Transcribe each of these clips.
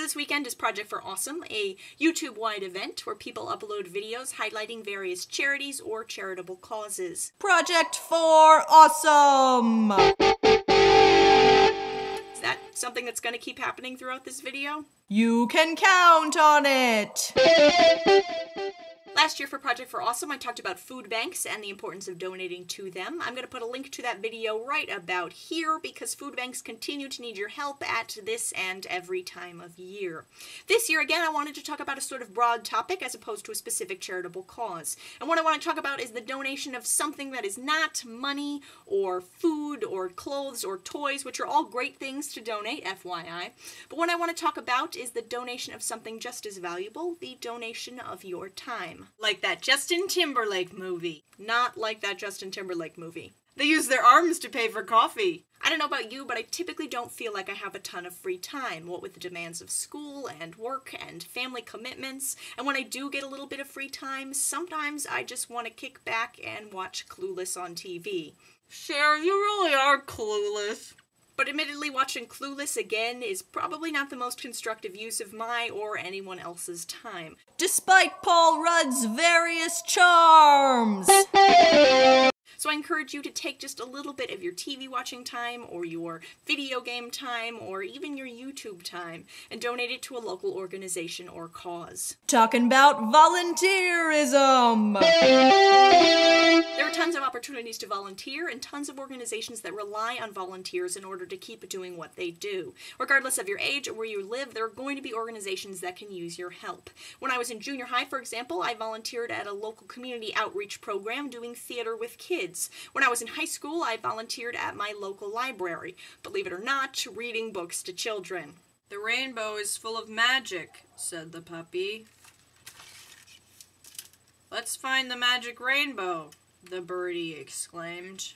this weekend is Project for Awesome, a YouTube-wide event where people upload videos highlighting various charities or charitable causes. Project for Awesome! Is that something that's going to keep happening throughout this video? You can count on it! Last year for Project for Awesome, I talked about food banks and the importance of donating to them. I'm going to put a link to that video right about here because food banks continue to need your help at this and every time of year. This year, again, I wanted to talk about a sort of broad topic as opposed to a specific charitable cause. And what I want to talk about is the donation of something that is not money or food or clothes or toys, which are all great things to donate, FYI. But what I want to talk about is the donation of something just as valuable, the donation of your time. Like that Justin Timberlake movie. Not like that Justin Timberlake movie. They use their arms to pay for coffee. I don't know about you, but I typically don't feel like I have a ton of free time, what with the demands of school and work and family commitments. And when I do get a little bit of free time, sometimes I just want to kick back and watch Clueless on TV. Cher, you really are clueless. But admittedly, watching Clueless again is probably not the most constructive use of my or anyone else's time. Despite Paul Rudd's various charms! So I encourage you to take just a little bit of your TV watching time, or your video game time, or even your YouTube time, and donate it to a local organization or cause. Talking about volunteerism! There are tons of opportunities to volunteer, and tons of organizations that rely on volunteers in order to keep doing what they do. Regardless of your age or where you live, there are going to be organizations that can use your help. When I was in junior high, for example, I volunteered at a local community outreach program doing theater with kids. When I was in high school, I volunteered at my local library, believe it or not, reading books to children. "The rainbow is full of magic," said the puppy. "Let's find the magic rainbow," the birdie exclaimed.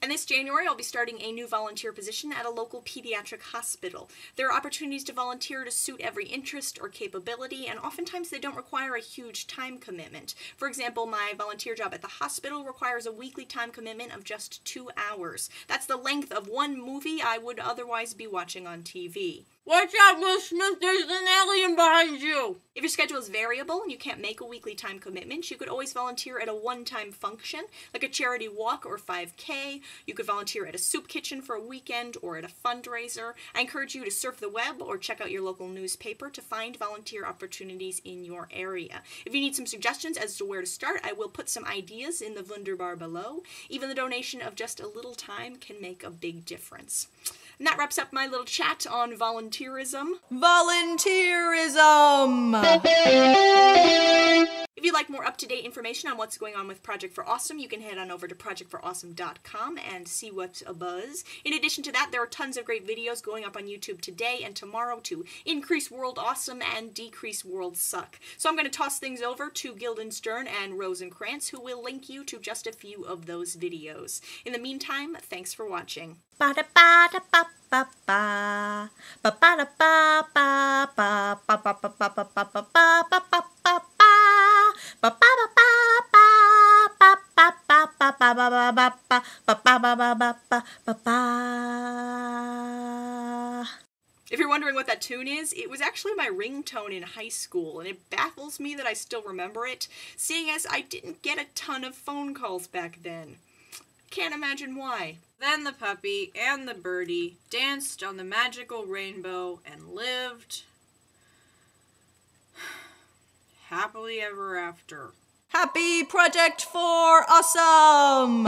And this January, I'll be starting a new volunteer position at a local pediatric hospital. There are opportunities to volunteer to suit every interest or capability, and oftentimes they don't require a huge time commitment. For example, my volunteer job at the hospital requires a weekly time commitment of just 2 hours. That's the length of one movie I would otherwise be watching on TV. "Watch out, Will Smith, there's an alien behind you!" If your schedule is variable and you can't make a weekly time commitment, you could always volunteer at a one-time function, like a charity walk or 5K. You could volunteer at a soup kitchen for a weekend or at a fundraiser. I encourage you to surf the web or check out your local newspaper to find volunteer opportunities in your area. If you need some suggestions as to where to start, I will put some ideas in the Wunderbar below. Even the donation of just a little time can make a big difference. And that wraps up my little chat on volunteerism. Volunteerism! If you'd like more up-to-date information on what's going on with Project for Awesome, you can head on over to projectforawesome.com and see what's a buzz. In addition to that, there are tons of great videos going up on YouTube today and tomorrow to increase world awesome and decrease world suck. So I'm going to toss things over to Guildenstern and Rosencrantz, who will link you to just a few of those videos. In the meantime, thanks for watching. If you're wondering what that tune is, it was actually my ringtone in high school, and it baffles me that I still remember it, seeing as I didn't get a ton of phone calls back then. Can't imagine why. Then the puppy and the birdie danced on the magical rainbow and lived happily ever after. Happy Project for Awesome!